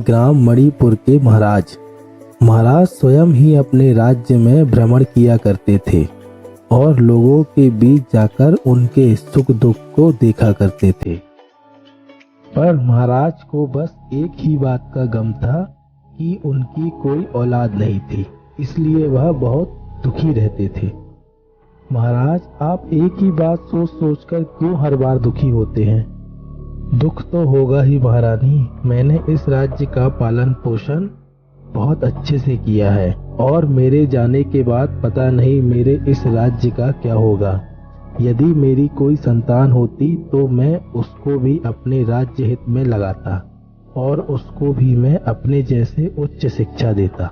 ग्राम मणिपुर के महाराज। महाराज स्वयं ही अपने राज्य में भ्रमण किया करते थे और लोगों के बीच जाकर उनके सुख दुख को देखा करते थे। पर महाराज को बस एक ही बात का गम था कि उनकी कोई औलाद नहीं थी, इसलिए वह बहुत दुखी रहते थे। महाराज, आप एक ही बात सोच सोचकर क्यों हर बार दुखी होते हैं? दुख तो होगा ही महारानी। मैंने इस राज्य का पालन पोषण बहुत अच्छे से किया है और मेरे जाने के बाद पता नहीं मेरे इस राज्य का क्या होगा। यदि मेरी कोई संतान होती तो मैं उसको भी अपने राज्य हित में लगाता और उसको भी मैं अपने जैसे उच्च शिक्षा देता।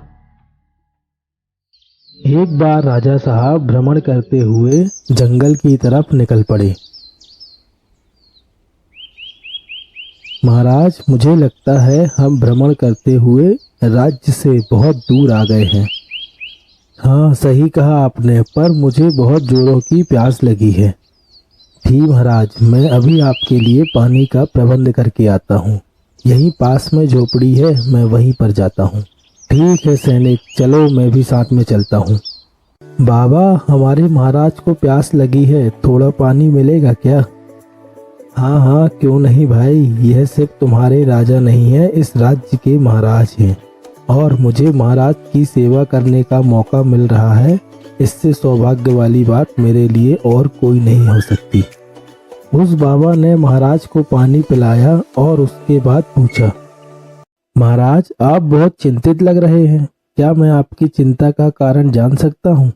एक बार राजा साहब भ्रमण करते हुए जंगल की तरफ निकल पड़े। महाराज, मुझे लगता है हम भ्रमण करते हुए राज्य से बहुत दूर आ गए हैं। हाँ, सही कहा आपने, पर मुझे बहुत जोरों की प्यास लगी है। जी महाराज, मैं अभी आपके लिए पानी का प्रबंध करके आता हूँ। यहीं पास में झोपड़ी है, मैं वहीं पर जाता हूँ। ठीक है सैनिक, चलो मैं भी साथ में चलता हूँ। बाबा, हमारे महाराज को प्यास लगी है, थोड़ा पानी मिलेगा क्या? हाँ हाँ, क्यों नहीं भाई, यह सिर्फ तुम्हारे राजा नहीं है, इस राज्य के महाराज हैं और मुझे महाराज की सेवा करने का मौका मिल रहा है। इससे सौभाग्य वाली बात मेरे लिए और कोई नहीं हो सकती। उस बाबा ने महाराज को पानी पिलाया और उसके बाद पूछा, महाराज, आप बहुत चिंतित लग रहे हैं, क्या मैं आपकी चिंता का कारण जान सकता हूँ?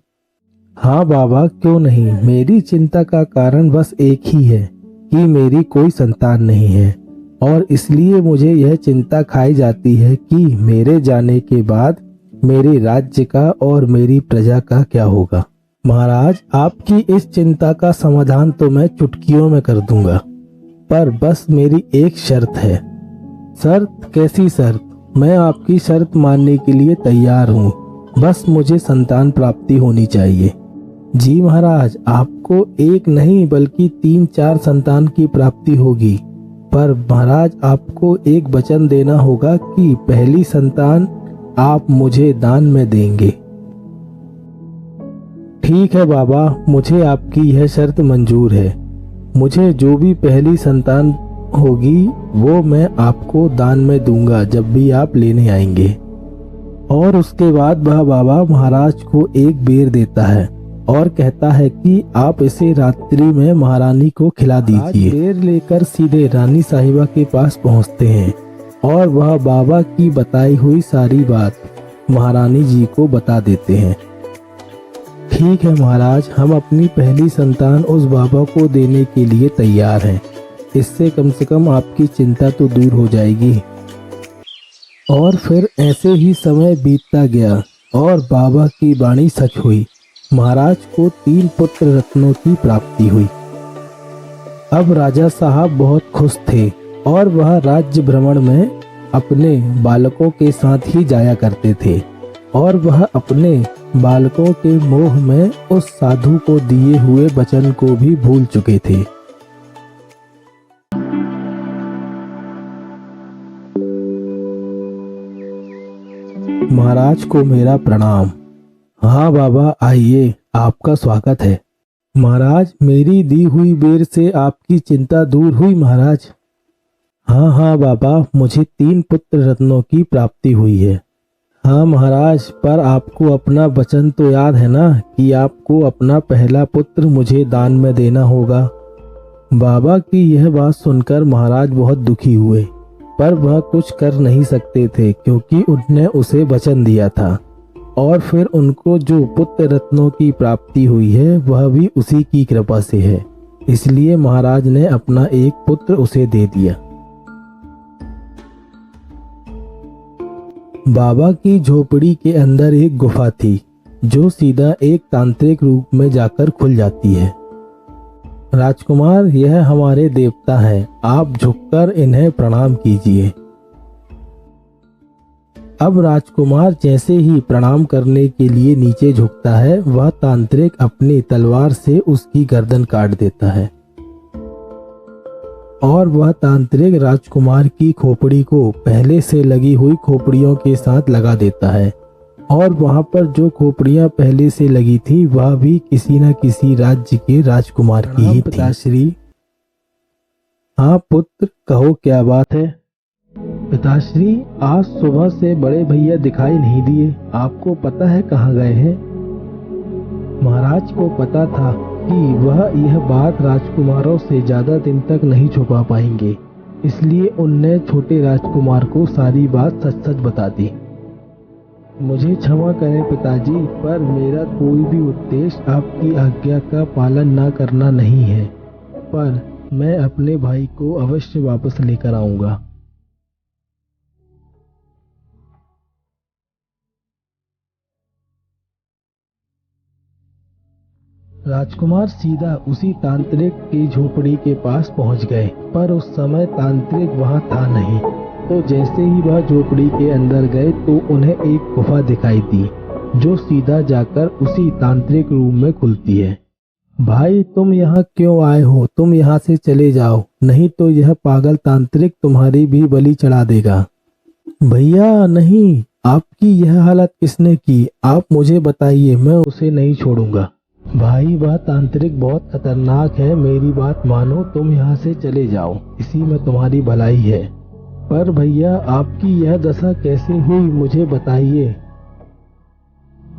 हाँ बाबा, क्यों नहीं। मेरी चिंता का कारण बस एक ही है कि मेरी कोई संतान नहीं है और इसलिए मुझे यह चिंता खाई जाती है कि मेरे जाने के बाद मेरे राज्य का और मेरी प्रजा का क्या होगा। महाराज, आपकी इस चिंता का समाधान तो मैं चुटकियों में कर दूंगा, पर बस मेरी एक शर्त है। शर्त? कैसी शर्त? मैं आपकी शर्त मानने के लिए तैयार हूँ, बस मुझे संतान प्राप्ति होनी चाहिए। जी महाराज, आपको एक नहीं बल्कि 3-4 संतान की प्राप्ति होगी, पर महाराज आपको एक वचन देना होगा कि पहली संतान आप मुझे दान में देंगे। ठीक है बाबा, मुझे आपकी यह शर्त मंजूर है। मुझे जो भी पहली संतान होगी वो मैं आपको दान में दूंगा जब भी आप लेने आएंगे। और उसके बाद वह बाबा महाराज को एक बेर देता है और कहता है कि आप इसे रात्रि में महारानी को खिला दीजिए। बेर लेकर सीधे रानी साहिबा के पास पहुंचते हैं और वह बाबा की बताई हुई सारी बात महारानी जी को बता देते हैं। ठीक है महाराज, हम अपनी पहली संतान उस बाबा को देने के लिए तैयार हैं। इससे कम से कम आपकी चिंता तो दूर हो जाएगी। और फिर ऐसे ही समय बीतता गया और बाबा की वाणी सच हुई। महाराज को 3 पुत्र रत्नों की प्राप्ति हुई। अब राजा साहब बहुत खुश थे और वह राज्य भ्रमण में अपने बालकों के साथ ही जाया करते थे और वह अपने बालकों के मोह में उस साधु को दिए हुए वचन को भी भूल चुके थे। महाराज को मेरा प्रणाम। हाँ बाबा, आइए, आपका स्वागत है। महाराज, मेरी दी हुई बेर से आपकी चिंता दूर हुई महाराज? हाँ हाँ बाबा, मुझे 3 पुत्र रत्नों की प्राप्ति हुई है। हाँ महाराज, पर आपको अपना वचन तो याद है ना कि आपको अपना पहला पुत्र मुझे दान में देना होगा। बाबा की यह बात सुनकर महाराज बहुत दुखी हुए, पर वह कुछ कर नहीं सकते थे क्योंकि उन्होंने उसे वचन दिया था और फिर उनको जो पुत्र रत्नों की प्राप्ति हुई है वह भी उसी की कृपा से है। इसलिए महाराज ने अपना एक पुत्र उसे दे दिया। बाबा की झोपड़ी के अंदर एक गुफा थी जो सीधा एक तांत्रिक रूप में जाकर खुल जाती है। राजकुमार, यह हमारे देवता हैं, आप झुककर इन्हें प्रणाम कीजिए। अब राजकुमार जैसे ही प्रणाम करने के लिए नीचे झुकता है, वह तांत्रिक अपनी तलवार से उसकी गर्दन काट देता है और वह तांत्रिक राजकुमार की खोपड़ी को पहले से लगी हुई खोपड़ियों के साथ लगा देता है और वहां पर जो खोपड़ियां पहले से लगी थी वह भी किसी न किसी राज्य के राजकुमार की ही थी। पिताश्री, हाँ पुत्र, कहो क्या बात है। पिताश्री, आज सुबह से बड़े भैया दिखाई नहीं दिए, आपको पता है कहाँ गए हैं? महाराज को पता था कि वह यह बात राजकुमारों से ज्यादा दिन तक नहीं छुपा पाएंगे, इसलिए उनने छोटे राजकुमार को सारी बात सच सच बता दी। मुझे क्षमा करें पिताजी, पर मेरा कोई भी उद्देश्य आपकी आज्ञा का पालन न करना नहीं है, पर मैं अपने भाई को अवश्य वापस लेकर आऊंगा। राजकुमार सीधा उसी तांत्रिक की झोपड़ी के पास पहुंच गए, पर उस समय तांत्रिक वहां था नहीं। तो जैसे ही वह झोपड़ी के अंदर गए तो उन्हें एक गुफा दिखाई दी जो सीधा जाकर उसी तांत्रिक रूम में खुलती है। भाई, तुम यहाँ क्यों आए हो? तुम यहाँ से चले जाओ, नहीं तो यह पागल तांत्रिक तुम्हारी भी बलि चढ़ा देगा। भैया नहीं, आपकी यह हालत किसने की? आप मुझे बताइए, मैं उसे नहीं छोड़ूंगा। भाई, वह तांत्रिक बहुत खतरनाक है, मेरी बात मानो, तुम यहाँ से चले जाओ, इसी में तुम्हारी भलाई है। पर भैया, आपकी यह दशा कैसे हुई, मुझे बताइए।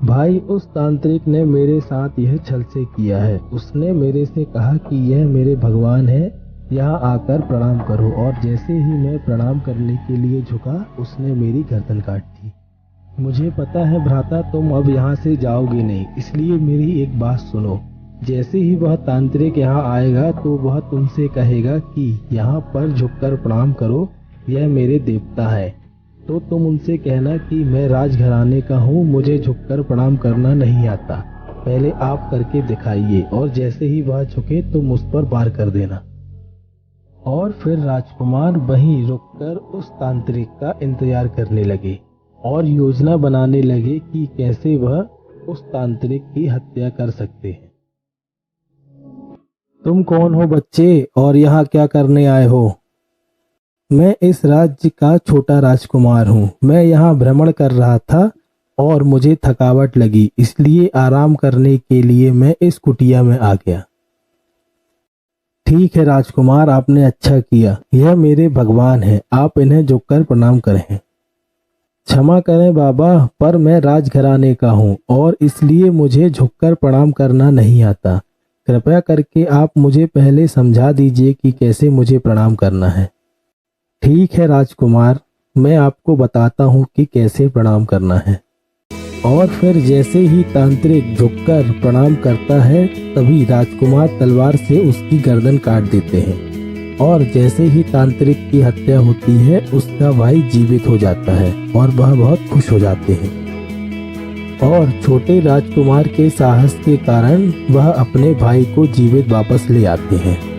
भाई, उस तांत्रिक ने मेरे साथ यह छल से किया है। उसने मेरे से कहा कि यह मेरे भगवान है, यहाँ आकर प्रणाम करो, और जैसे ही मैं प्रणाम करने के लिए झुका, उसने मेरी गर्दन काट दी। मुझे पता है भ्राता, तुम अब यहाँ से जाओगे नहीं, इसलिए मेरी एक बात सुनो। जैसे ही वह तांत्रिक यहाँ आएगा तो वह तुमसे कहेगा कि यहाँ पर झुककर प्रणाम करो, यह मेरे देवता है। तो तुम उनसे कहना कि मैं राजघराने का हूँ, मुझे झुककर प्रणाम करना नहीं आता, पहले आप करके दिखाइए, और जैसे ही वह झुके तुम उस पर वार कर देना। और फिर राजकुमार वहीं रुककर उस तांत्रिक का इंतजार करने लगे और योजना बनाने लगे कि कैसे वह उस तांत्रिक की हत्या कर सकते हैं। तुम कौन हो बच्चे, और यहाँ क्या करने आए हो? मैं इस राज्य का छोटा राजकुमार हूँ। मैं यहाँ भ्रमण कर रहा था और मुझे थकावट लगी, इसलिए आराम करने के लिए मैं इस कुटिया में आ गया। ठीक है राजकुमार, आपने अच्छा किया, यह मेरे भगवान हैं, आप इन्हें झुककर प्रणाम करें। क्षमा करें बाबा, पर मैं राजघराने का हूँ और इसलिए मुझे झुककर प्रणाम करना नहीं आता। कृपया करके आप मुझे पहले समझा दीजिए कि कैसे मुझे प्रणाम करना है। ठीक है राजकुमार, मैं आपको बताता हूँ कि कैसे प्रणाम करना है। और फिर जैसे ही तांत्रिक झुककर प्रणाम करता है, तभी राजकुमार तलवार से उसकी गर्दन काट देते हैं, और जैसे ही तांत्रिक की हत्या होती है, उसका भाई जीवित हो जाता है और वह बहुत खुश हो जाते हैं। और छोटे राजकुमार के साहस के कारण वह अपने भाई को जीवित वापस ले आते हैं।